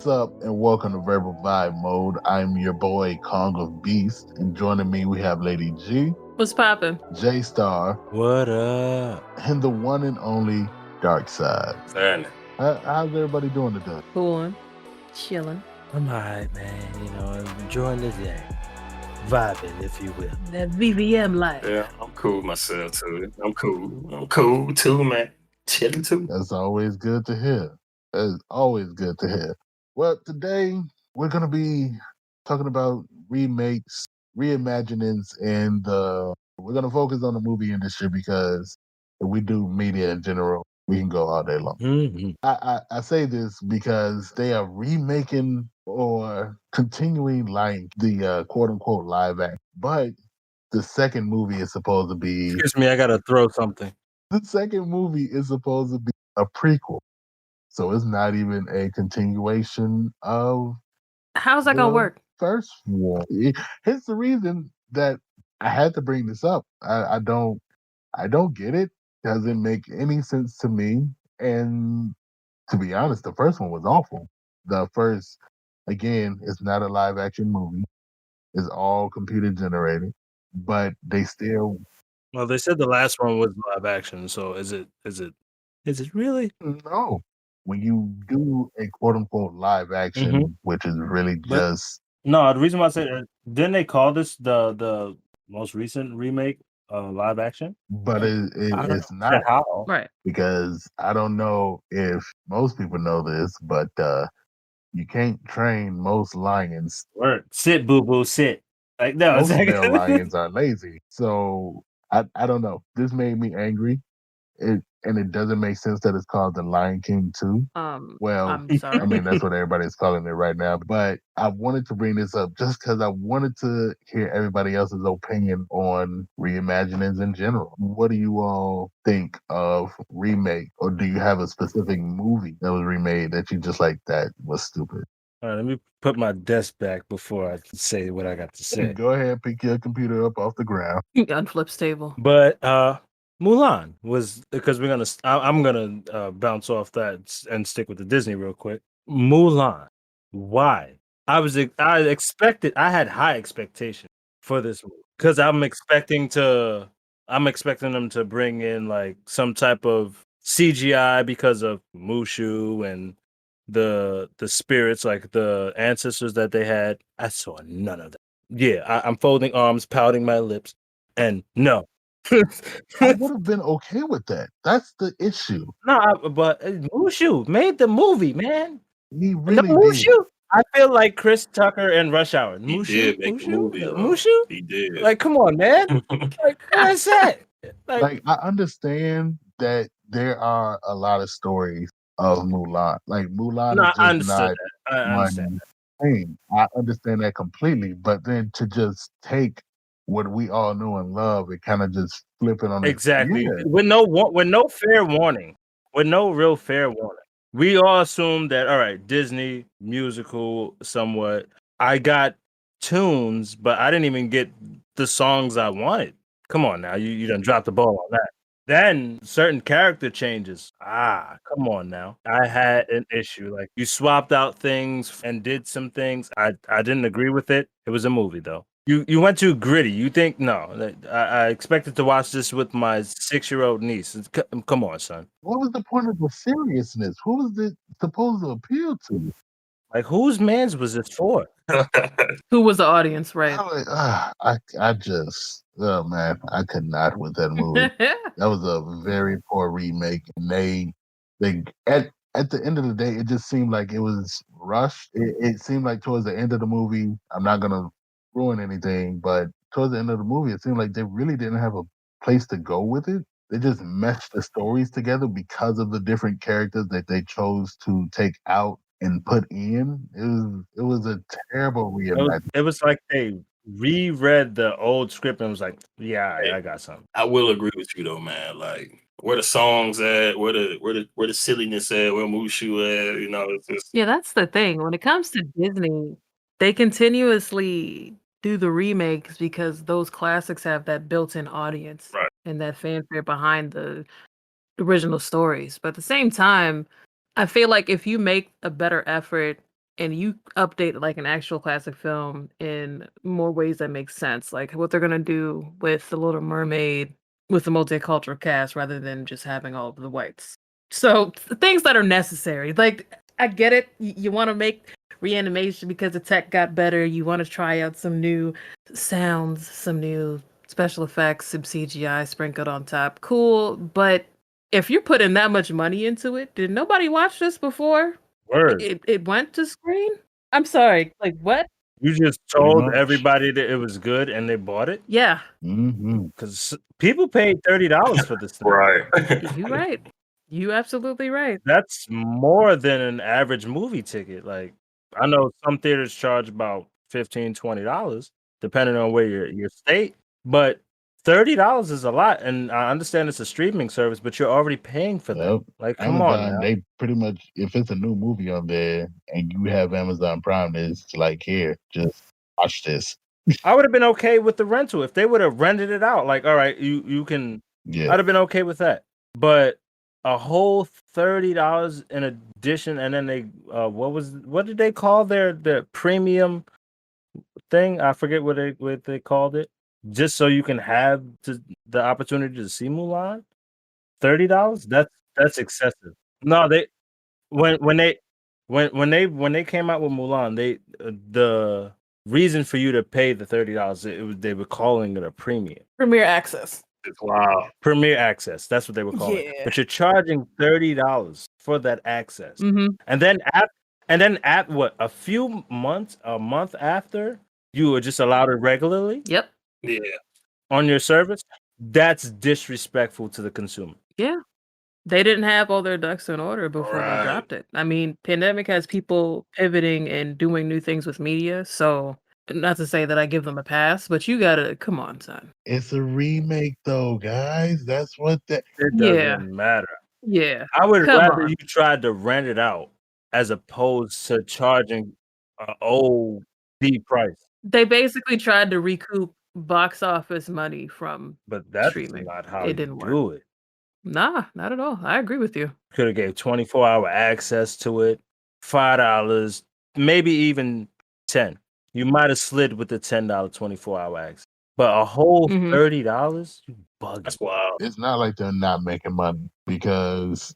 What's up, and welcome to Verbal Vibe Mode. I'm your boy Kong of Beast, and joining me we have Lady G, What's poppin'? J Star, What up? and the one and only Dark Side. Certainly. How's everybody doing today? Coolin'. Chillin'. I'm alright, man. Enjoying the day. Vibing, if you will. That VVM life. Yeah, I'm cool myself too. I'm cool too, man. Chilling too. That's always good to hear. That's always good to hear. Well, today we're gonna be talking about remakes, reimaginings, and we're gonna focus on the movie industry because if we do media in general, we can go all day long. Mm-hmm. I say this because they are remaking or continuing like the quote unquote live act, but the second movie is supposed to be Excuse me, I gotta throw something. the second movie is supposed to be a prequel, so it's not even a continuation of How's that gonna the work? first one. Here's the reason that I had to bring this up. I don't get it. Doesn't make any sense to me. And to be honest, the first one was awful. The first, again, it's not a live action movie. It's all computer generated, but they still Well, they said the last one was live action, so is it really? no. When you do a quote unquote live action, which is really But- just No, the reason why I said didn't they call this the most recent remake live action? but it's not How? Right. because I don't know if most people know this, but you can't train most lions. Word. Sit, boo boo, sit. Like no, Most it's like male lions are lazy. So I don't know. This made me angry. It doesn't make sense that it's called the Lion King 2. Well, I'm sorry. I mean that's what everybody's calling it right now. But I wanted to bring this up just because I wanted to hear everybody else's opinion on reimaginings in general. What do you all think of remake, or do you have a specific movie that was remade that you just like that was stupid? All right, let me put my desk back before I say what I got to say. Go ahead, pick your computer up off the ground. Unflip stable. But Mulan was because I'm gonna bounce off that and stick with the Disney real quick. Mulan, why? I expected I had high expectations for this because I'm expecting them to bring in like some type of CGI because of Mushu and the spirits, like the ancestors that they had. I saw none of that. Yeah, I'm folding arms, pouting my lips, and no. I would have been okay with that. That's the issue. But Mushu made the movie, man. He And the really did. Mushu, I feel like Chris Tucker and Rush Hour. He Mushu, did make a movie, though. Mushu. He did. Like, come on, man. Like, what is that? Like I understand that there are a lot of stories of Mulan. Like Mulan No, is I just understood not that. I understand. one thing. I understand that completely. But then to just take what we all know and love and kind of just flip it on its Exactly. Yeah. With no fair warning, with no real fair warning. We all assumed that all right, Disney musical somewhat. I got tunes, but I didn't even get the songs I wanted. Come on now, you done dropped the ball on that. Then certain character changes. Come on now. I had an issue. Like you swapped out things and did some things. I didn't agree with it. It was a movie though. You went too gritty. You think no? I expected to watch this with my 6-year-old niece. Come on, son. What was the point of the seriousness? Who was it supposed to appeal to? Like whose man's was this for? Who was the audience, right? I just oh man, I could not with that movie. That was a very poor remake, and they at the end of the day, it just seemed like it was rushed. It seemed like towards the end of the movie, I'm not gonna ruin anything, but towards the end of the movie, it seemed like they really didn't have a place to go with it. They just meshed the stories together because of the different characters that they chose to take out and put in. It was a terrible reimagining. It was like they reread the old script and was like, yeah, I got something. I will agree with you though, man. Like where the songs at, where the silliness at, where Mushu at, it's just Yeah, that's the thing. When it comes to Disney, they continuously do the remakes because those classics have that built-in audience Right. and that fanfare behind the original stories. But at the same time, I feel like if you make a better effort and you update like an actual classic film in more ways that make sense, like what they're gonna do with The Little Mermaid with the multicultural cast rather than just having all of the whites. So things that are necessary. Like I get it, you want to make reanimation because the tech got better. You want to try out some new sounds, some new special effects, some CGI sprinkled on top. Cool, but if you're putting that much money into it, did nobody watch this before? Word. It went to screen? I'm sorry, like, what? You just Pretty told much. everybody that it was good and they bought it? Yeah, Mm-hmm. Because people paid $30 for this thing. Right. you right. You absolutely right. That's more than an average movie ticket. Like, I know some theaters charge about $15, $20, depending on where your state, but $30 is a lot. And I understand it's a streaming service, but you're already paying for that. Yep. Like, come on Amazon, now. they pretty much, if it's a new movie on there and you have Amazon Prime, it's like, here, just watch this. I would have been okay with the rental if they would have rented it out. Like, all right, you can. Yeah. I'd have been okay with that. But a whole $30 in addition, and then they what did they call their premium thing? I forget what they called it. Just so you can have the opportunity to see Mulan. $30? That's excessive. No, they when they when they came out with Mulan, the reason for you to pay the $30, they were calling it a premium. Premier access. Wow. Premier access. That's what they were calling it. Yeah. But you're charging $30 for that access. Mm-hmm. And then at what, a month after, you were just allowed it regularly Yep. Yeah. on your service. That's disrespectful to the consumer. Yeah. They didn't have all their ducks in order before they Right. dropped it. I mean, pandemic has people pivoting and doing new things with media. So, not to say that I give them a pass, but you gotta come on, son. It's a remake, though, guys. That's what that. It Yeah. doesn't matter. Yeah. I would Come rather on. you tried to rent it out as opposed to charging an old D price. They basically tried to recoup box office money from But that's streaming. not how It you didn't work. do it. Nah, not at all. I agree with you. Could have gave 24-hour access to it, $5, maybe even 10. You might have slid with the $10 24-hour access. But a whole Mhm. $30, you bugging. That's wild. It's not like they're not making money because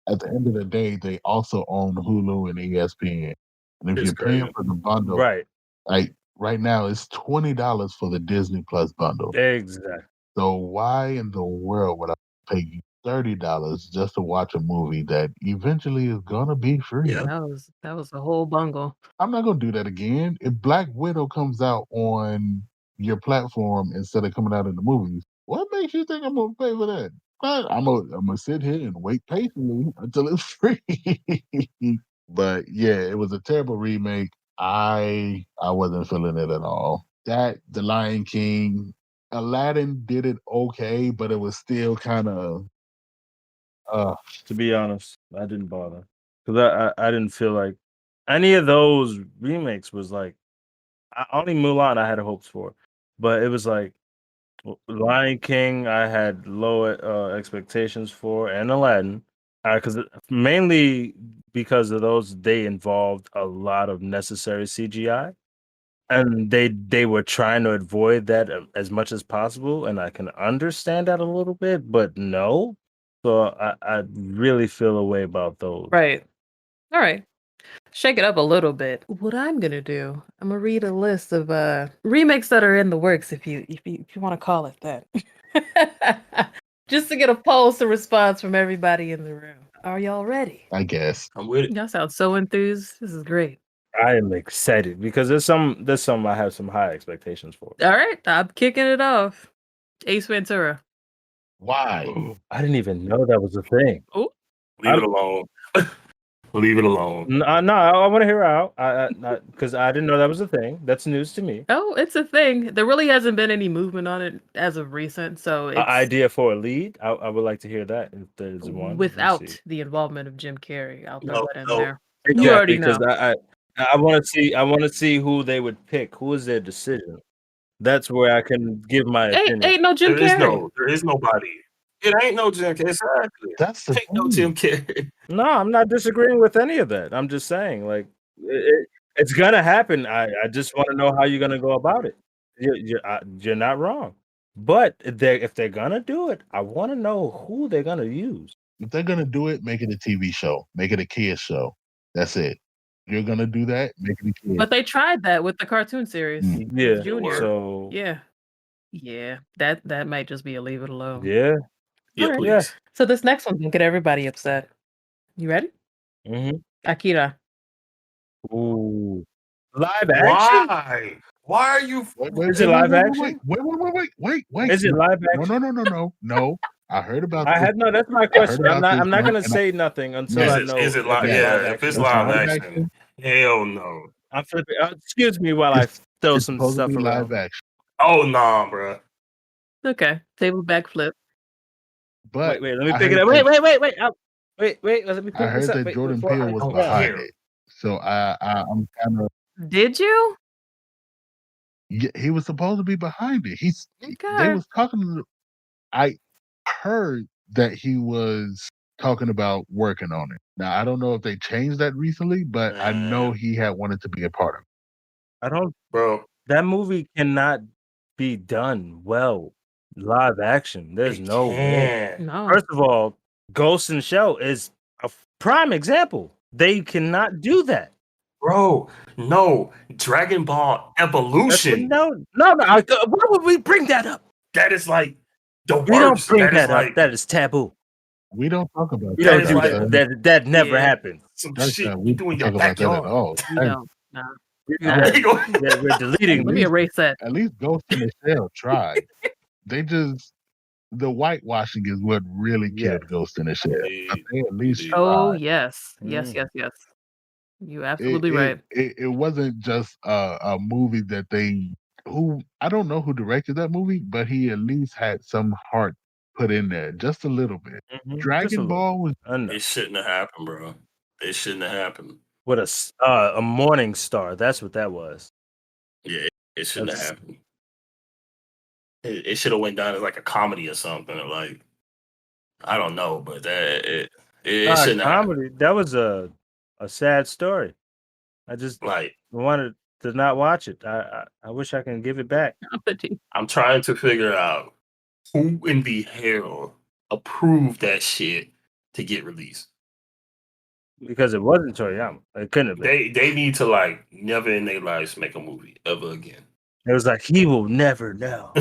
at the end of the day, they also own Hulu and ESPN. And if It's you're paying crazy. for the bundle, Right. like right now, it's $20 for the Disney Plus bundle. Exactly. So why in the world would I pay you $30 just to watch a movie that eventually is gonna be free? Yeah. That was the whole bungle. I'm not gonna do that again. If Black Widow comes out on your platform instead of coming out in the movies, what makes you think I'm gonna pay for that? I'm gonna sit here and wait patiently until it's free. But yeah, it was a terrible remake. I wasn't feeling it at all. That The Lion King, Aladdin did it okay, but it was still kind of To be honest, I didn't bother. Because I didn't feel like any of those remakes was like, only Mulan I had hopes for. But it was like, Lion King, I had low expectations for, and Aladdin, because mainly because of those, they involved a lot of necessary CGI, and they were trying to avoid that as much as possible, and I can understand that a little bit, but no. So I really feel a way about those. Right. All right. Shake it up a little bit. What I'm gonna do, I'm gonna read a list of remakes that are in the works, if you want to call it that. Just to get a pulse and response from everybody in the room. Are y'all ready? I guess. I'm with it. Y'all sound so enthused. This is great. I am excited because there's some I have some high expectations for. All right, I'm kicking it off. Ace Ventura. Why? I didn't even know that was a thing. Oh, Leave it alone. Leave it alone. No, I want to hear out. Because I didn't know that was a thing. That's news to me. oh, it's a thing. There really hasn't been any movement on it as of recent, so it's Idea for a lead. I would like to hear that if there's one. Let me without see. the involvement of Jim Carrey. I'll throw No, that in no. there. Exactly, You already know. because I want to see who they would pick. Who is their decision? That's where I can give my opinion. Ain't no Jim Carrey. There is nobody. It ain't no Jim Carrey. Exactly. That's the Ain't no thing. Jim Carrey. No, I'm not disagreeing with any of that. I'm just saying, like, It's gonna happen. I just want to know how you're gonna go about it. You're not wrong, but if they're gonna do it, I want to know who they're gonna use. If they're gonna do it, make it a TV show. Make it a kids show. That's it. You're gonna do that, make it a kid. But they tried that with the cartoon series. Mm. Yeah, Junior. so Yeah. Yeah. That might just be a leave it alone. yeah, Yeah, Alright. yeah. please. So this next one's gonna get everybody upset. You ready? Mm-hmm. Akira. Ooh, live action? Why? Why are you? Is it live action? Wait. Is it live action? No. I heard about I this. had no. That's my I heard question. about this I'm not one, gonna and say nothing until No. I know Is it if live? it's Yeah. live Yeah, if action. it's or It's not. live live action, action. hell no. I'm flipping. Excuse me while I throw It's some supposed to stuff be live around. action. Oh nah, bro. Okay. Table backflip. But Wait. Let me I pick it heard up. that Wait. Let me I pick this heard up. that Wait, Jordan before Peele I was don't behind care. it. So I'm kind of Did you? he was supposed to be behind it. They Okay. was talking. I heard that he was talking about working on it. Now I don't know if they changed that recently, but I know Man, he had wanted to be a part of it. I don't. bro, That movie cannot be done well live action. There's it no way. can. No. First of all, Ghost in the Shell is a prime example. They cannot do that. Bro, no. Dragon Ball That's Evolution. no. Why would we bring that up? That is like the We don't worst. bring That is that up. like That is taboo. We don't talk about We that don't is do like that. That never Yeah. happened. some That's shit we you do don't in your talk about that at backyard. all. We don't. Nah. Yeah, we're At deleting Let me this. least erase that. Ghost in the Shell tried. They just the whitewashing is what really Yes. killed Ghost in the Shell. But Indeed. they at least Indeed. Oh tried. yes. Mm. Yes. You absolutely right. It wasn't just a movie that I don't know who directed that movie, but he at least had some heart put in there, just a little bit. Just a Dragon little. Ball was Enough. It shouldn't have happened, bro. It shouldn't have happened. With a morning star. That's what that was. Yeah, it shouldn't have That's- happened. It should have went down as like a comedy or something, or like I don't know, but it shouldn't have happened. comedy. That was a sad story. I just Like wanted to not watch it. I wish I can give it back. I'm trying to figure out who in the hell approved that shit to get released. Because it wasn't Toriyama. It couldn't have been. They need to like never in their lives make a movie ever again. It was like he will never know.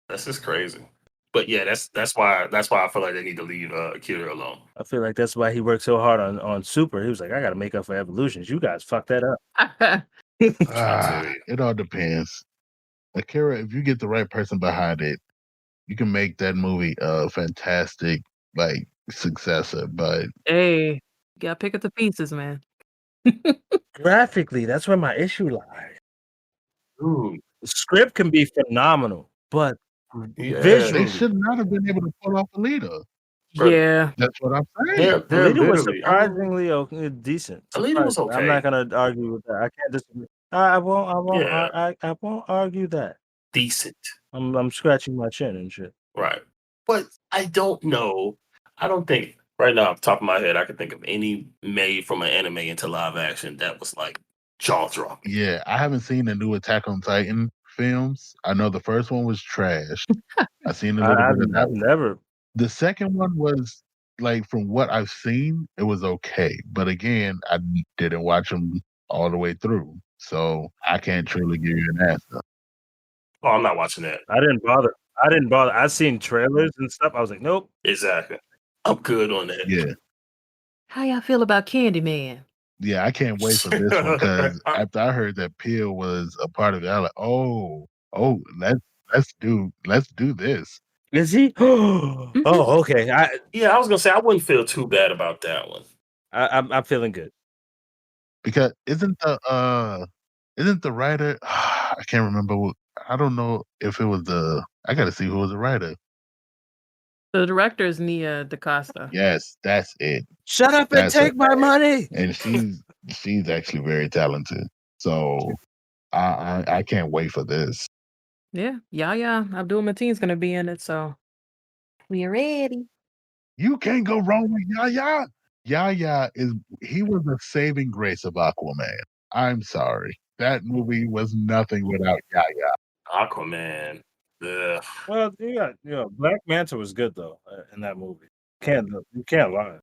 That's just crazy. But yeah, that's why I feel like they need to leave Akira alone. I feel like that's why he worked so hard on Super. He was like, I gotta make up for Evolutions. You guys fucked that up. it all depends. Akira, if you get the right person behind it, you can make that movie a fantastic like successor. But Hey, you gotta pick up the pieces, man. Graphically, that's where my issue lies. Dude, The script can be phenomenal, but yeah. visually, they should not have been able to pull off Alita. Bro, Yeah. That's what I'm saying. they're Alita was literally surprisingly decent. Alita was Surprisingly. I'm not gonna argue with that. I can't disagree. I won't. Yeah. I won't argue that. decent. I'm scratching my chin and shit. Right. But I don't know. I don't think right now off the top of my head I can think of any made from an anime into live action that was like jaw dropping. Yeah, I haven't seen the new Attack on Titan films. I know the first one was trash. I seen a little bit of that. I've never. The second one was like from what I've seen, it was okay. But again, I didn't watch them all the way through, so I can't truly give you an answer. Oh, I'm not watching that. I didn't bother. I seen trailers and stuff. I was like, nope. Exactly. I'm good on that. Yeah, How y'all feel about Candyman? yeah, I can't wait for this one because after I heard that Peel was a part of it, I was like, oh, let's do this. Is he? Oh, okay. Yeah, I was gonna say I wouldn't feel too bad about that one. I'm feeling good. Because isn't the writer? I can't remember. I don't know if it was the. I got to see who was the writer. The director is Nia DaCosta. Yes, that's it. Shut up and That's take my money. And she's actually very talented. So I can't wait for this. Yeah. Abdul Mateen's gonna be in it, so we are ready. You can't go wrong with Yaya. Yaya he was the saving grace of Aquaman. I'm sorry. That movie was nothing without Yaya. Aquaman. Ugh. Well, Black Manta was good though in that movie. You can't lie.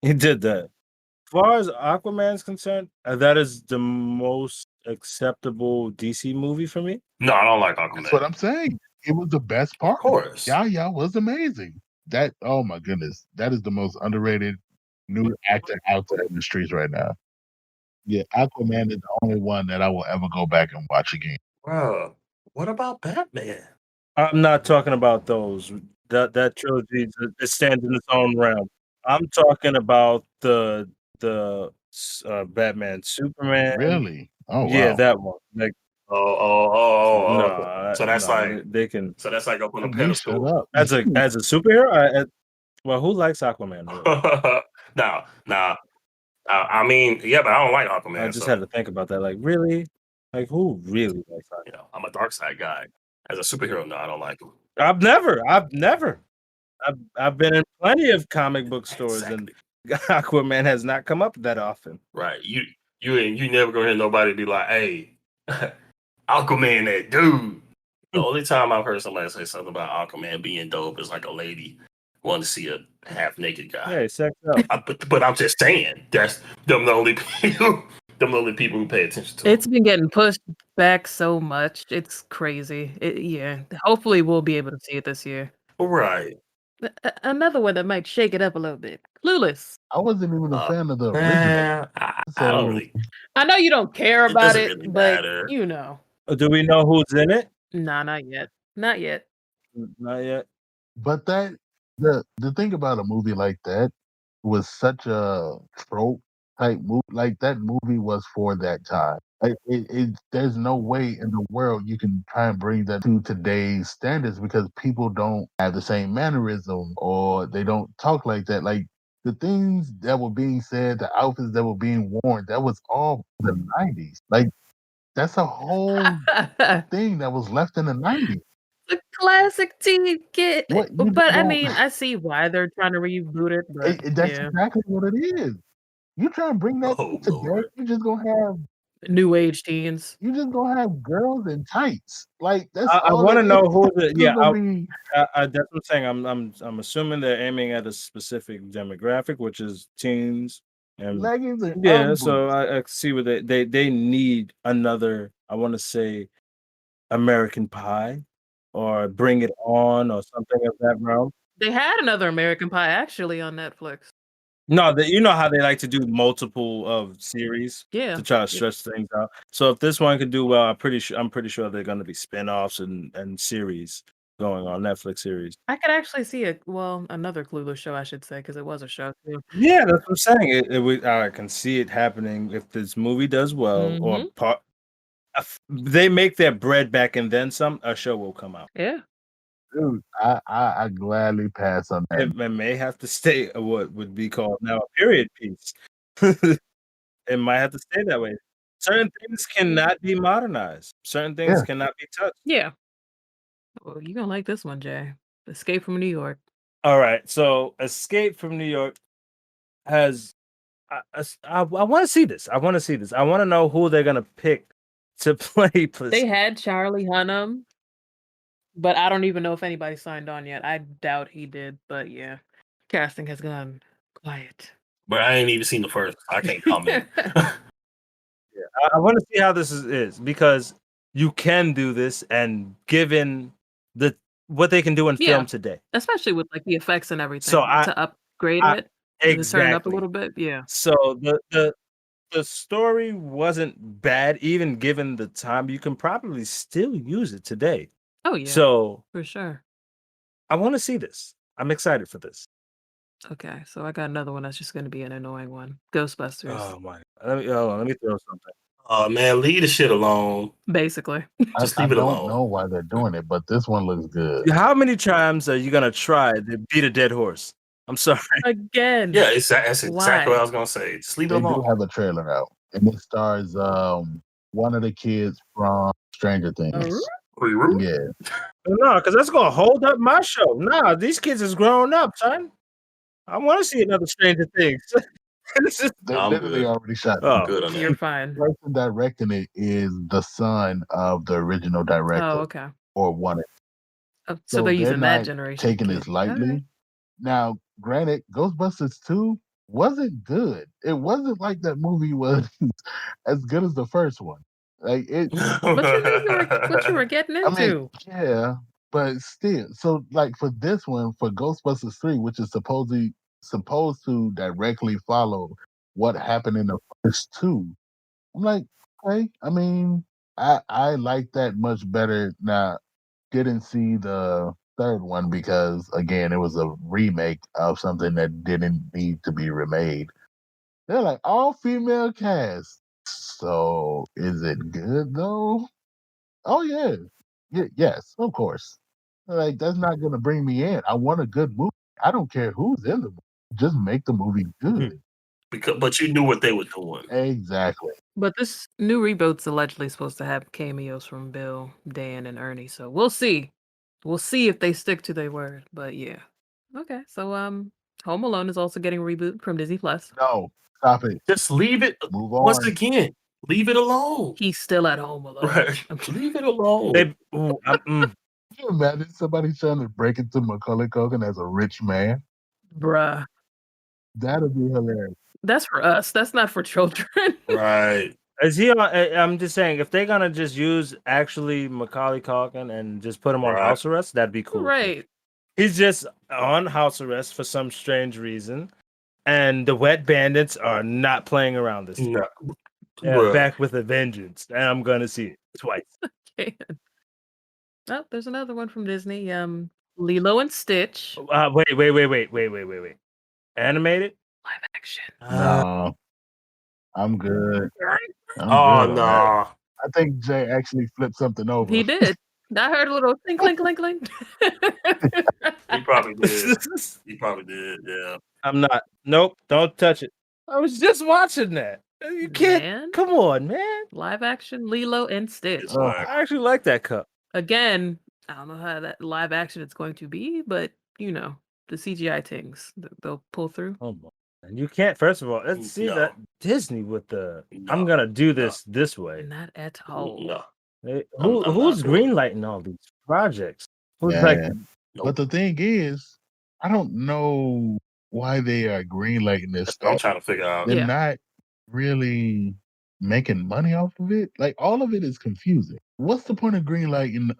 He did that. As far as Aquaman's concerned, that is the most acceptable DC movie for me. No, I don't like That's what Aquaman. I'm saying. It was the best Of part. course. Yaya was amazing. That oh my goodness, that is the most underrated new actor out there in the streets right now. Yeah, Aquaman is the only one that I will ever go back and watch again. Bro, what about Batman? I'm not talking about those. That trilogy it stands in its own realm. I'm talking about the Batman Superman. Really? Oh Yeah, wow. that one. Like no, Okay. So that's like they can so that's like up on a You shut pedestal. up. as a superhero. Well, who likes Aquaman? Really? Now, I mean, yeah, but I don't like I Aquaman, just had so to think about that. Like, really? Like, who really likes Aquaman? I'm a dark side guy. As a superhero, no, I don't like him. I've been in plenty of comic book stores, and Aquaman has not come up that often. Right. You never gonna hear nobody be like, hey, Aquaman that dude. The only time I've heard somebody say something about Aquaman being dope is like a lady wanting to see a half naked guy. Yeah, sex out. But I'm just saying, that's them the only people who pay attention to It's him. been getting pushed back so much. It's crazy. Yeah. Hopefully, we'll be able to see it this year. Right. Another one that might shake it up a little bit. Clueless. I wasn't even a fan of the original. Man, I don't So really. I know you don't care It about doesn't it, really but matter. you know. Do we know who's in it? Nah, not yet. Not yet. Not yet. but that the thing about a movie like that was such a trope type movie. Like that movie was for that time. Like there's no way in the world you can try and bring that to today's standards because people don't have the same mannerism or they don't talk like that. Like the things that were being said, the outfits that were being worn, that was all the '90s. Like that's a whole thing that was left in the '90s. The classic teen kid. What you just But I don't. mean, I see why they're trying to reboot it, but That's yeah. exactly what it is. You try and bring that Oh to today, Lord. New age teens. you just gonna have girls in tights. Like that's I all want to it is. know who the It's just gonna be that's what I'm saying. I'm assuming they're aiming at a specific demographic, which is teens. And leggings and yeah, UGG so boots. I see what they need another. I want to say American Pie, or Bring It On, or something of that realm. They had another American Pie actually on Netflix. No, you know how they like to do multiple of series Yeah. to try to stretch things out. So if this one could do well, I'm pretty sure they're going to be spin-offs and series going on Netflix series. I could actually see another Clueless show, I should say, because it was a show too. Yeah, that's what I'm saying. I can see it happening if this movie does well, or Mhm. they make their bread back and then some. A show will come out. Yeah. Dude, I gladly pass on that. It may have to stay what would be called now a period piece. It might have to stay that way. Certain things cannot be modernized. Certain things Yeah. cannot be touched. Yeah. Well, you gonna like this one, Jay. Escape from New York. All right, so Escape from New York has. I want to see this. I want to see this. I want to know who they're gonna pick to play. They had Charlie Hunnam, but I don't even know if anybody signed on yet. I doubt he did, but yeah. Casting has gone quiet. But I ain't even seen the first. I can't comment. I want to see how this is because you can do this, and given what they can do in Yeah. film today, Especially with like the effects and everything. so to upgrade I it, to turn it up a exactly. little bit. Yeah. So the story wasn't bad, even given the time. You can probably still use it today. Oh yeah. So For sure. I want to see this. I'm excited for this. Okay, so I got another one that's just gonna be an annoying one. Ghostbusters. Oh my! Let me throw something. Oh man, leave the shit alone. Basically. Just I leave it don't alone. know why they're doing it, but this one looks good. How many times are you gonna try to beat a dead horse? I'm sorry. Again. Yeah, that's exactly Why? what I was gonna say. Just leave it They do alone. have a trailer out, and it stars one of the kids from Stranger Things. Yeah, No, because that's gonna hold up my show. Nah, these kids is growing up, son. I want to see another Stranger Things. They I'm literally good. already shot Oh. I'm good on You're that. fine. The person directing it is the son of the original Oh, director, okay. or one of. So So they're they're using that not generation taking this kid. lightly. Okay. Now, granted, Ghostbusters 2 wasn't good. It wasn't like that movie was as good as the first one. Like it, But you knew what you were getting I mean, into. yeah, but still. So like for this one, for Ghostbusters 3, which is supposed to directly follow what happened in the first two, I'm like, okay. I mean, I like that much better. Now, didn't see the third one because again, it was a remake of something that didn't need to be remade. They're like all female cast. So is it good though? Oh yeah. Yes, of course. Like that's not gonna bring me in. I want a good movie. I don't care who's in the movie. Just make the movie good. But you knew what they were doing. Exactly. But this new reboot's allegedly supposed to have cameos from Bill, Dan, and Ernie. So we'll see. We'll see if they stick to their word. But yeah. Okay. So Home Alone is also getting a reboot from Disney Plus. No, stop it. Just leave it. Move Once on. again, leave it alone. He's still at home alone. Right. Leave it alone. Can you imagine somebody trying to break into Macaulay Culkin as a rich man? Bruh. That'd be hilarious. That's for us. That's not for children. Right. Is he on? I'm just saying, if they're gonna just use actually Macaulay Culkin and just put him on Right. house arrest, that'd be cool. too. Right. He's just on house arrest for some strange reason, and the Wet Bandits are not playing around this time. No. They're Bruh. back with a vengeance, and I'm gonna see it twice. Okay. Oh, there's another one from Disney. Lilo and Stitch. Wait. Animated? Live action. No, I'm good. I'm Oh good on that. no. I think Jay actually flipped something over. He did. I heard a little clink, clink, clink, clink. He probably did. He probably did. Yeah. I'm not. Nope. Don't touch it. I was just watching that. You can't. Man. Come on, man. Live action Lilo and Stitch. It's Ugh. like I actually like that cup. Again, I don't know how that live action it's going to be, but you know, the CGI things they'll pull through. Oh my. And you can't. First of all, let's see No. that Disney with the. No. I'm gonna do this this way. Not at all. no. Hey, I'm not who's doing it. greenlighting all these projects? Who's Yeah. like, But the thing is, I don't know why they are greenlighting this That's what I'm stuff. trying to figure out. They're Yeah. not really making money off of it. Like all of it is confusing. What's the point of greenlighting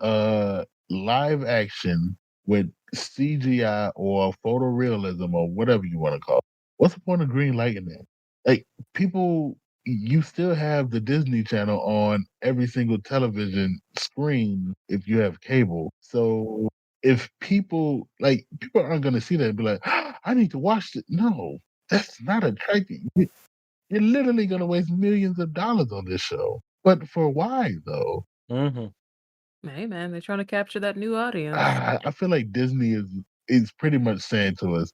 live action with CGI or photorealism or whatever you want to call it? What's the point of greenlighting that? Like people, you still have the Disney Channel on every single television screen if you have cable. So if people aren't going to see that and be like, I need to watch it. No, that's not attractive. You're literally going to waste millions of dollars on this show. But for why though? Hey man, they're trying to capture that new audience. I feel like Disney is pretty much saying to us,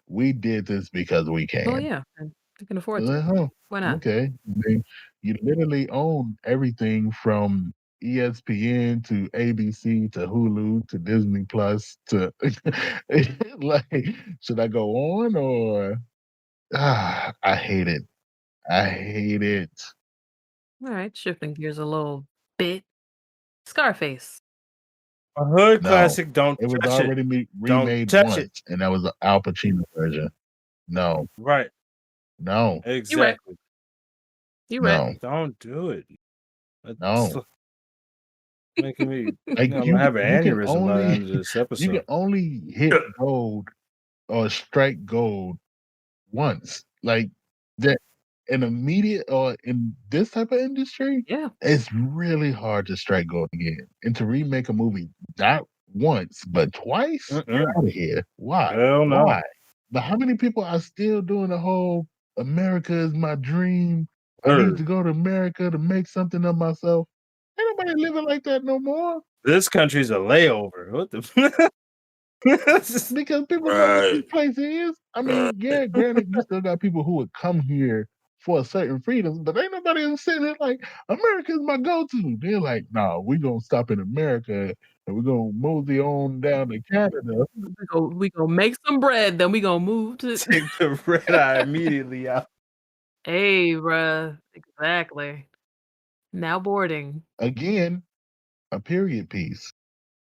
we did this because we can. Oh yeah, and they can afford Like, to. huh, Why not? okay. I mean, you literally own everything from ESPN to ABC to Hulu to Disney Plus to like, should I go on or I hate it. I hate it. All right, shifting gears a little bit. Scarface. a hood No, classic. Don't it was touch it. already Don't remade touch once, it. and that was the Al Pacino version. No, Right. no, Exactly. You right. no, Don't do it. It's no. making me. Like I'm gonna have an you can aneurysm by the only end of this you can episode. only hit gold or strike gold once. Like that in a media or in this type of industry, Yeah. it's really hard to strike gold again. And to remake a movie not once but twice, get out of here. Why? Hell no. Why? But how many people are still doing the whole America is my dream? I need to go to America to make something of myself. Ain't nobody living like that no more. This country's a layover. What the? Because people know what this Right. place is. I mean, yeah, granted, you still got people who would come here for a certain freedom, but ain't nobody else sitting there like, America's my go-to. They're like, nah, we gonna stop in America and we're gonna mosey on down to Canada. We go make some bread, then we gonna move to. Take the red eye immediately out. Hey, bruh. Exactly. Now boarding. Again, a period piece.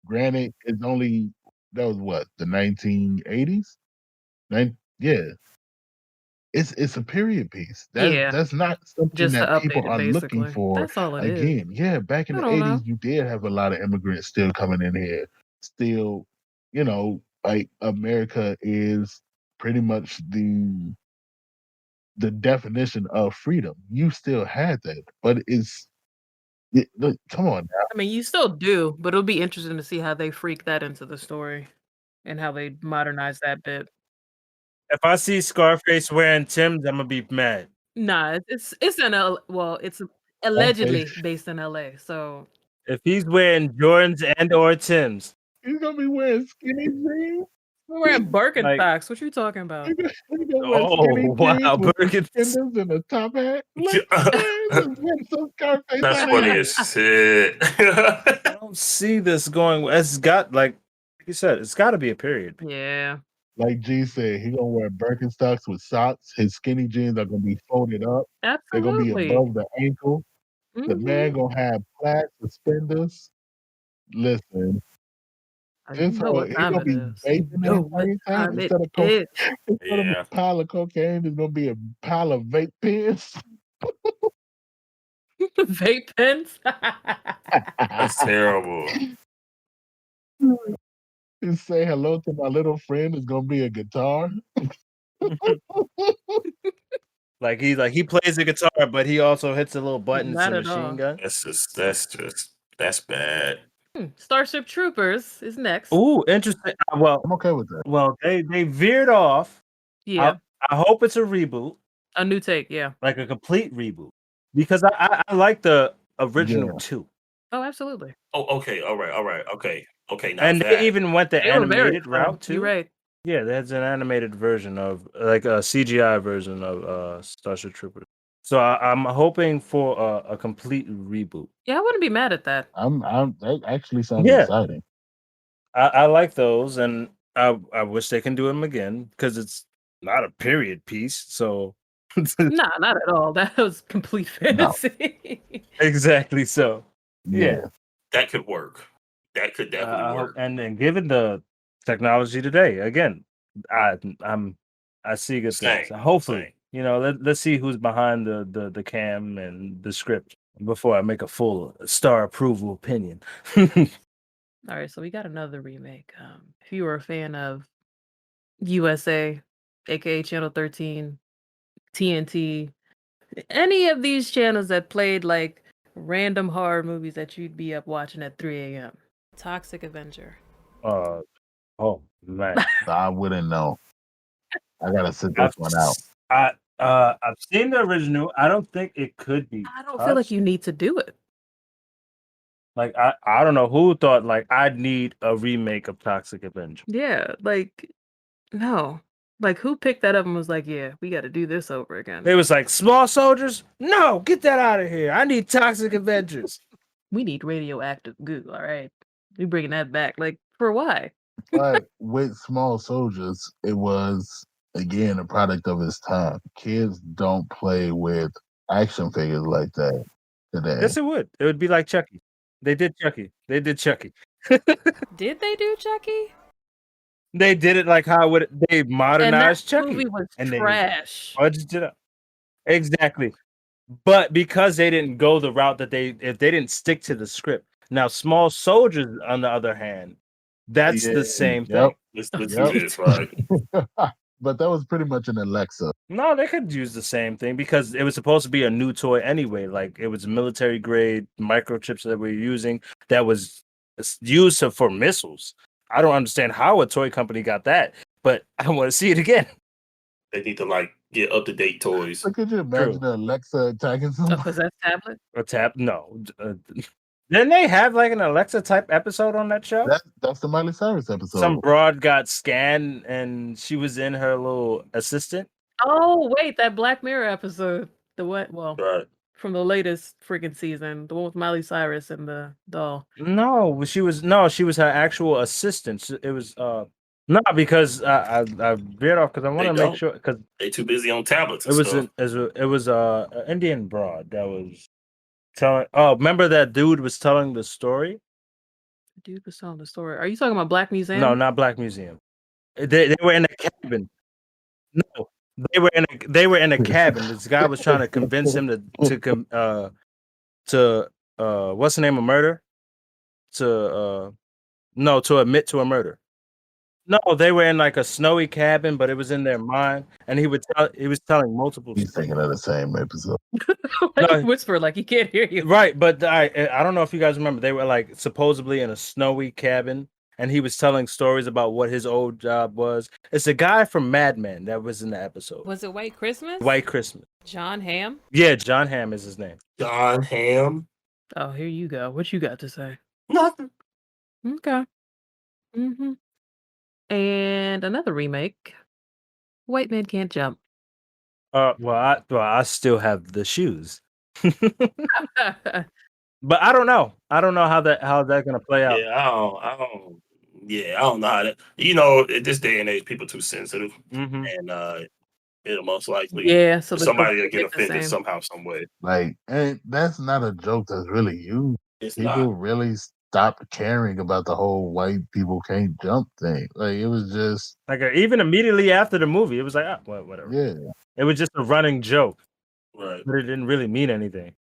Granted, it's only that was what the 1980s. Yeah, it's a period piece. Yeah, That's not something just to that people update it, are looking basically. for. That's all it is. Again, yeah, back in I the don't 80s, know. you did have a lot of immigrants still coming in here. Still, like America is pretty much the definition of freedom. You still had that, but look, come on now. I mean, you still do, but it'll be interesting to see how they freak that into the story and how they modernize that bit. If I see Scarface wearing Tim's, I'm gonna be mad. Nah, it's in it's allegedly Scarface, based in LA. So If he's wearing Jordans and or Tim's, he's gonna be wearing skinny jeans. we're wearing like, Birkenstocks. What you talking He about? gonna he gonna wear skinny oh jeans wow, with Birkins. suspenders and a top hat. Like, man, just get some Scarface That's out of funny here. as shit. I don't see this going. It's got like you said, it's got to be a period. Yeah, Like G said, he gonna wear Birkenstocks with socks. His skinny jeans are gonna be folded up. They're gonna be absolutely. above the ankle. The Mhm. man gonna have plaid suspenders. Listen, You this know whole what he time gonna it be is. You vaping the know what entire time time it instead of is. instead of Yeah, a pile of cocaine. There's gonna be a pile of vape pens. Vape pens. that's terrible. And say hello to my little friend. It's gonna be a guitar. Like he plays the guitar, but he also hits a little button. It's a Not at machine all. gun. That's bad. Starship Troopers is next. Ooh, interesting. Well, I'm okay with that. they veered off. I Yeah, I hope it's a reboot, a new take. Yeah. like a complete reboot, because I like the original Yeah, two, Oh, absolutely. Oh, okay, all right, okay. Now and they that even went the They were very animated fun. route You're too. right. Yeah, there's an animated version of like a CGI version of Starship Troopers. So I'm hoping for a complete reboot. Yeah, I wouldn't be mad at that. that actually sounds Yeah, exciting. I like those, and I wish they can do them again because it's not a period piece. So Nah, not at all. That was complete No, fantasy. exactly. So yeah, yeah, that could work. That could definitely I hope, work. and then given the technology today, again, I'm I see good things. Same, Hopefully, same. let's see who's behind the cam and the script before I make a full star approval opinion. All right, so we got another remake. If you were a fan of USA, aka Channel 13, TNT, any of these channels that played like random horror movies that you'd be up watching at 3 a.m. Toxic Avenger. uh oh man, I wouldn't know. I gotta sit this I've one out. I've seen the original. I don't think it could be I don't feel like touched. you need to do it. Like I don't know who thought like I'd need a remake of Toxic Avenger. Yeah, like no. Like who picked that up and was like, "Yeah, we got to do this over again." They was like small soldiers. No, get that out of here. I need Toxic Avengers. We need radioactive goo, all right? We bringing that back. Like for why? But with Small Soldiers, it was again a product of its time. Kids don't play with action figures like that today. Yes, it would. It would be like Chucky. They did Chucky. They did Chucky. Did they do Chucky? They did it like how would they And that modernized Chucky, movie was and they trash. budgeted it up exactly. But because they didn't go the route that if they didn't stick to the script. Now, Small Soldiers, on the other hand, that's Yeah, the same yep, thing. Let's do yep. this, right? But that was pretty much an Alexa. No, they could use the same thing because it was supposed to be a new toy anyway. Like it was military grade microchips that we're using that was used for missiles. I don't understand how a toy company got that, but I want to see it again. They need to like get up to date toys. So could you imagine True. Alexa attacking A someone? possessed tablet? A tap? No. Didn't they have like an Alexa type episode on that show? That's the Miley Cyrus Some episode. broad got scanned and she was in her little assistant. Oh, wait, that Black Mirror episode. The what? Well, Right. from the latest freaking season, the one with Miley Cyrus and the doll. No, she was her actual assistant. It was because I veered off because I want They to make don't. sure because They too busy on tablets it and was stuff. an Indian broad that was telling. Oh, remember that dude was telling the story? The dude was telling the story. Are you talking about Black No, Museum? not Black Museum. They were in a cabin. No, they were in a cabin. This guy was trying to convince him to what's the name of murder? To no, to admit to a murder. No, they were in like a snowy cabin, but it was in their mind, and he was telling multiple He's stories. thinking of the same episode. Like No, whisper, like he can't hear you. right, but I don't know if you guys remember. They were like supposedly in a snowy cabin, and he was telling stories about what his old job was. It's a guy from Mad Men that was in the episode. Was it White Christmas? White Christmas. John Hamm? Yeah, John Hamm is his name. John Ham. Oh, here you go. What you got to say? Nothing. Okay. Mm-hmm. And another remake. White Men Can't Jump. Well, I still have the shoes, but I don't know. I don't know how that's gonna play out. Yeah, I don't know how that. You know, at this day and age, people too sensitive, Mm-hmm. and it'll most likely Yeah, so the somebody jokes will get stick the offended same. somehow, some way. Like, and that's not a joke that's really used. It's People not really stopped caring about the whole white people can't jump thing. Like, it was just, Like even immediately after the movie, it was like, well, whatever. yeah. It was just a running joke, right. but it didn't really mean anything.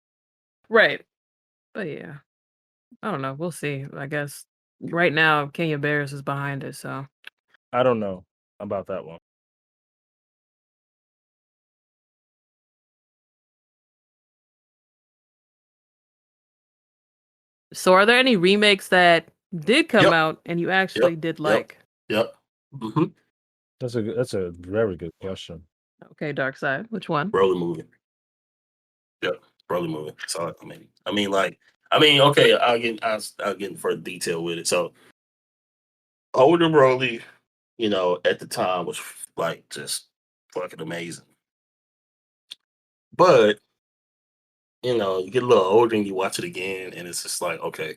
Right. But yeah. I don't know. We'll see. I guess right now Kenya Barris is behind it, so I don't know about that one. are there any remakes that did come Yep. out and you actually did like? Yep. Mm-hmm. That's a very good question. Okay, Dark Side. Which one? Broly movie. Yep. Broly movie. So okay, I'll get in further detail with it. So older Broly, you know, at the time was like just fucking amazing. But you know, you get a little older and you watch it again, and it's just like, okay,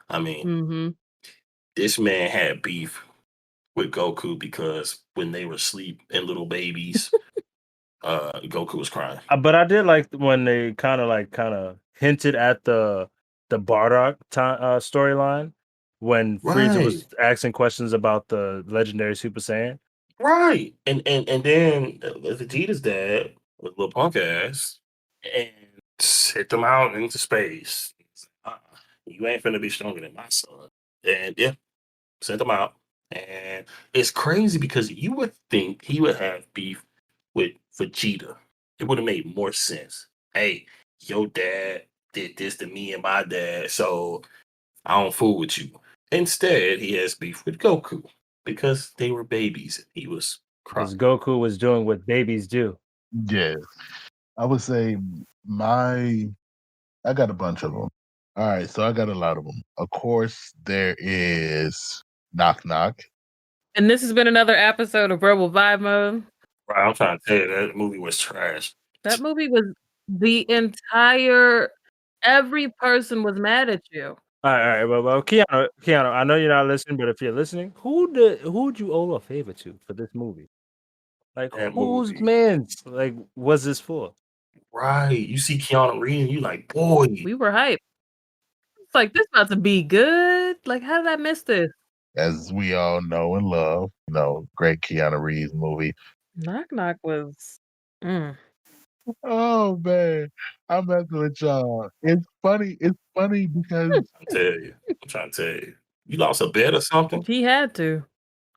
I mean, Mm-hmm. this man had beef with Goku because when they were asleep and little babies, Goku was crying. But I did like when they kind of hinted at the Bardock storyline when Frieza was Right, asking questions about the legendary Super Saiyan. right, and then Vegeta's dad with little punk ass and sent them out into space. You ain't finna be stronger than my son. And yeah, sent them out. And it's crazy because you would think he would have beef with Vegeta. It would have made more sense. Hey, your dad did this to me and my dad, so I don't fool with you. Instead, he has beef with Goku because they were babies and he was Because crying. Goku was doing what babies do. Yeah. I would say I got a bunch of them. All right, so I got a lot of them. Of course, there is Knock Knock. And this has been another episode of Verbal Vibe Mode. Right, I'm trying to tell you that movie was trash. That movie was every person was mad at you. All right. Well, Keanu, I know you're not listening, but if you're listening, who'd you owe a favor to for this movie? Like, That whose movie. man's was this for? Right. You see Keanu Reeves, and you like, boy. We were hyped. It's like this about to be good. Like, how did I miss this? As we all know and love, great Keanu Reeves movie. Knock Knock was. Oh man, I'm messing with y'all. It's funny. It's funny because I'm trying to tell you. You lost a bet or something? He had to,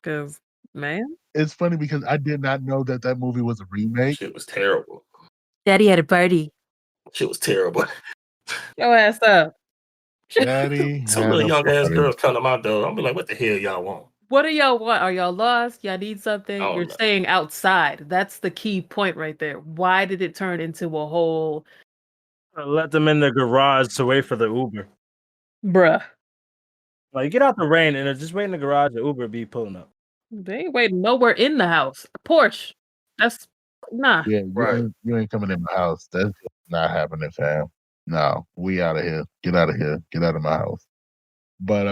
because man, it's funny because I did not know that movie was a remake. Shit was terrible. Daddy had a party. Shit was terrible. Yo ass up. Daddy Some had little a young ass party. girls come to my door. I'll be like, what the hell y'all want? What do y'all want? Are y'all lost? Y'all need something? I don't You're know. staying outside. That's the key point right there. Why did it turn into a whole Let them in the garage to wait for the Uber. bruh? Like, get out the rain and just wait in the garage. The Uber be pulling up. They ain't waiting nowhere in the house. Porsche. That's nah. Yeah, Right. you ain't coming in my house. That's Not happening, fam. No, we out of here. Get out of here. Get out of my house. But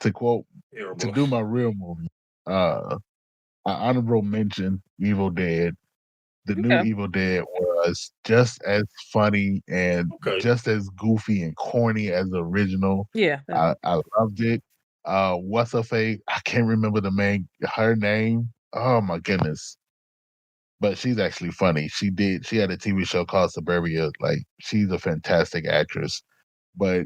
to quote, to Terrible. do my real movie, I honorable mention Evil Dead. The new Okay. Evil Dead was just as funny and Okay. just as goofy and corny as the original. Yeah. I loved it. What's her face? I can't remember her name. Oh my goodness. But she's actually funny. She had a TV show called Suburbia. Like she's a fantastic actress. But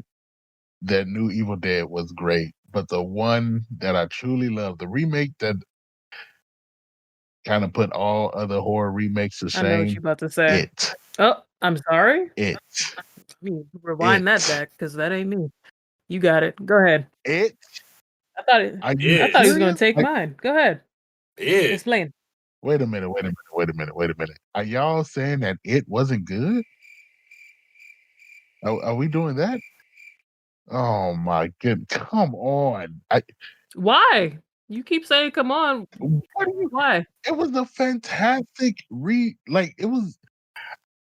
that new Evil Dead was great. But the one that I truly love, the remake that kind of put all other horror remakes to I know what you're shame, about to say. it. Oh, I'm sorry. It. Let me rewind that It. back because that ain't me. You got it. Go ahead. It. I you thought he was It. gonna serious? take Like, mine. Go ahead. It. Explain. wait a minute. Are y'all saying that it wasn't good? Are we doing that? Oh my good! Come on! Why? You keep saying, "Come on." What do you? Why? It was a fantastic like it was.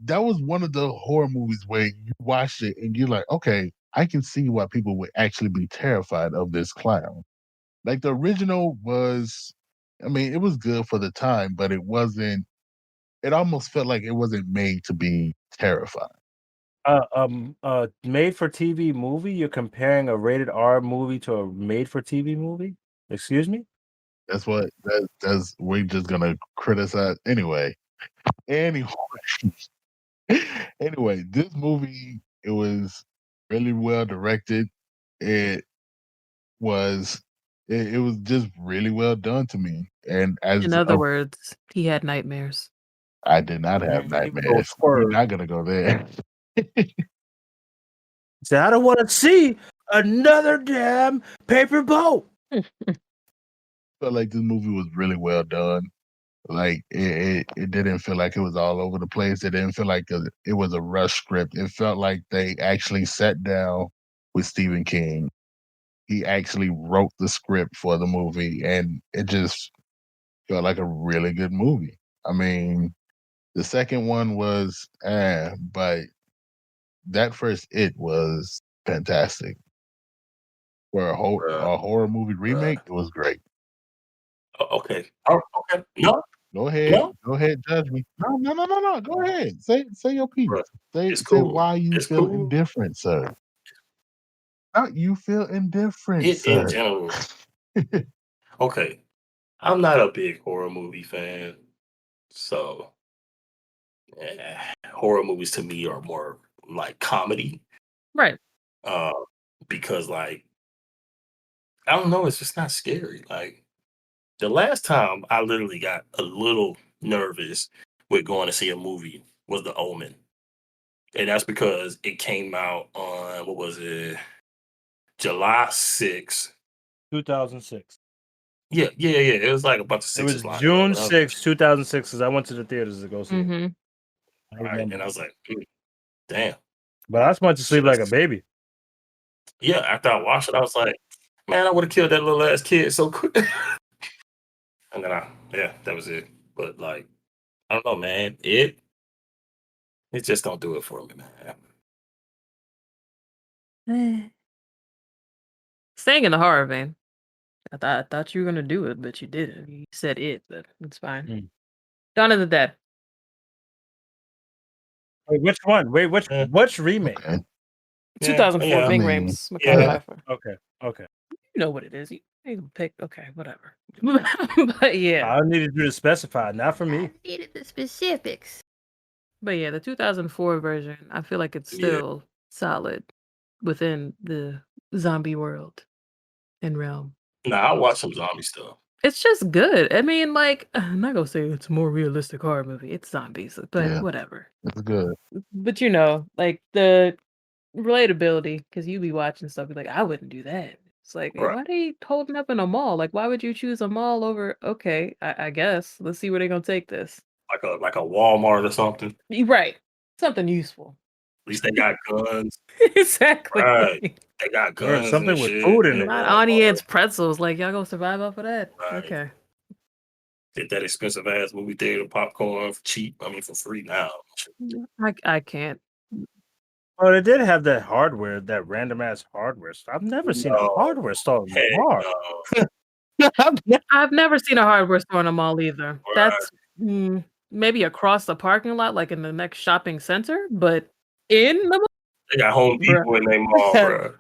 That was one of the horror movies where you watched it and you're like, okay, I can see why people would actually be terrified of this clown. Like the original was, I mean, it was good for the time, but it wasn't. It almost felt like it wasn't made to be terrifying. Made for TV movie. You're comparing a rated R movie to a made for TV movie? Excuse me? That's we're just gonna criticize anyway. Anyway, anyway, this movie it was really well directed. It was it was just really well done to me. And In as other a words, he had nightmares. I did not have He was gonna nightmares. We're swerve. not gonna go there. Say, I don't want to see another damn paper boat. Felt like this movie was really well done. Like it didn't feel like it was all over the place. It didn't feel like it was a rush script. It felt like they actually sat down with Stephen King. He actually wrote the script for the movie, and it just felt like a really good movie. I mean, the second one was but that first It was fantastic. For Bruh. a horror movie Bruh. remake, it was great. Okay. Oh, okay. No. Go ahead. No. Go ahead, judge me. No. Go ahead. Say your piece. Bruh. It's Say cool. why you It's feel cool. indifferent, sir. Not you feel indifferent, It in sir. general. Okay. I'm not a big horror movie fan, so horror movies to me are more like comedy. Right. Uh, because like I don't know, it's just not scary. Like the last time I literally got a little nervous with going to see a movie was The Omen. And that's because it came out on what was it? July 6th. 2006. Yeah. It was like a bunch of It was sixes lined up. June And I was like, 6th, 2006, because I went to the theaters to go see it. Mm-hmm. I all right. remember. And I was like, damn. But I went to sleep like a baby. Yeah, after I watched it, I was like, man, I would have killed that little ass kid so quick. And then that was it. But like, I don't know, man. It just don't do it for me, man. Staying in the horror vein. I thought you were gonna do it, but you didn't. You said it, but it's fine. Mm. Dawn of the Dead. Wait, which one? Wait, Yeah. which remake? Okay. 2004, Yeah. I Bing mean, Rames, Mackay Yeah. Pfeiffer. Okay. You know what it is. You can pick. Okay, whatever. But yeah, I needed you to specify, not for me. needed the specifics. But yeah, the 2004 version, I feel like it's Yeah. still solid within the zombie world and realm. Nah, I watch some zombie stuff. It's just good. I mean, like, I'm not gonna say it's a more realistic horror movie. It's zombies, but yeah, whatever. it's good. But you know, like the relatability, because you be watching stuff, be like, I wouldn't do that. It's like, Right. why are they holding up in a mall? Like, why would you choose a mall over? Okay, I guess. Let's see where they're gonna take this. Like a Walmart or something. Right, something useful. At least they got guns. Exactly. Right. They got Or guns something and with shit. food in in it. Not Walmart. Auntie Anne's pretzels. Like, y'all gonna survive off of that? Right. Okay. Get that expensive ass movie theater popcorn for cheap. I mean, for free now. I can't. Oh, they did have that hardware, that random ass hardware store. I've never seen a No, hardware store in the heck mall. no. I've never seen a hardware store in a mall either. Right. That's maybe across the parking lot, like in the next shopping center, but in the mall, They got Home bruh, Depot in their mall, bro.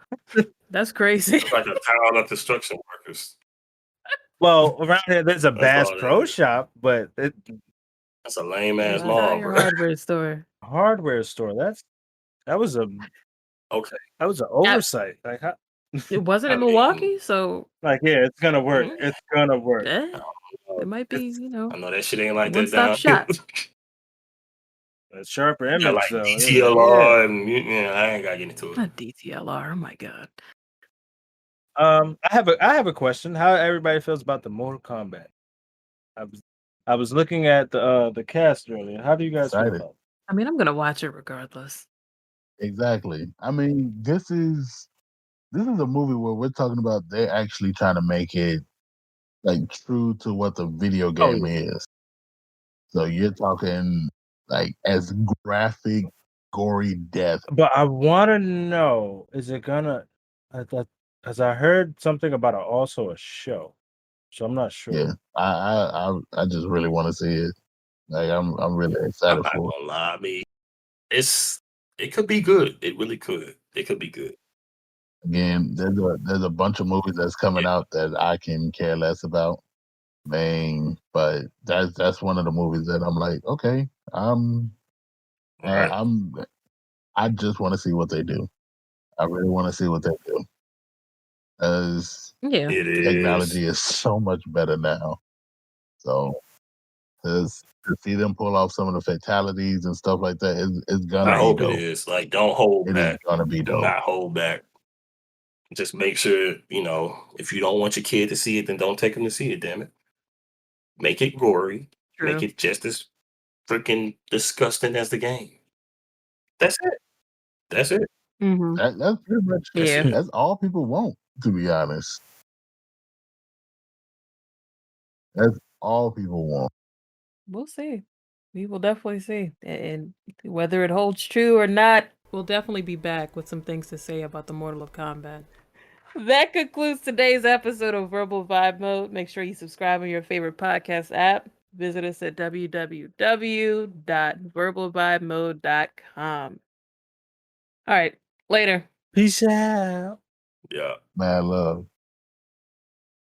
that's crazy. It's like a town of construction workers. Well, around here there's a That's Bass all that Pro is. Shop, but That's a lame Yeah, ass that's not mall, your bro. hardware store. hardware store. That was an Okay. oversight. Like how, It wasn't I in mean, Milwaukee, so like yeah, it's gonna work. mm, It's gonna work. I eh, don't know. it might be, I know that shit ain't like that one-stop down shop. A sharper got image like though. Yeah. DTLR and yeah, I ain't gotta get into it. Not DTLR. Oh my god. I have a question. How everybody feels about the Mortal Kombat? I was looking at the cast earlier. How do you guys feel Excited. about it? I mean, I'm gonna watch it regardless. Exactly. I mean, this is a movie where we're talking about they're actually trying to make it like true to what the video Oh game yeah. is. So you're talking like as graphic, gory death. But I want to know, is it gonna? I thought, as I heard something about also a show, so I'm not sure. Yeah, I just really want to see it. Like I'm really I'm excited not for it. gonna lie. I mean, it could be good. It really could. It could be good. Again, there's a bunch of movies that's coming Yeah. out that I can care less about. But that's one of the movies that I'm like, okay, Right. I'm I just want to see what they do. I really want to see what they do. As Yeah. It is. technology is so much better now. So to see them pull off some of the fatalities and stuff like that, it's gonna I be hope it dope. is. Like, don't hold It is back. gonna be Do dope. not hold back. Just make sure, if you don't want your kid to see it, then don't take them to see it, damn it. Make it gory. Make True. it just as freaking disgusting as the game. That's it. That's it. Mm-hmm. That's pretty much That's Yeah. it. that's all people want, to be honest. That's all people want. We'll see. We will definitely see. And whether it holds true or not, we'll definitely be back with some things to say about the Mortal Kombat. That concludes today's episode of Verbal Vibe Mode. Make sure you subscribe on your favorite podcast app. Visit us at www.verbalvibemode.com. All right, later. Peace out. Yeah. Mad love.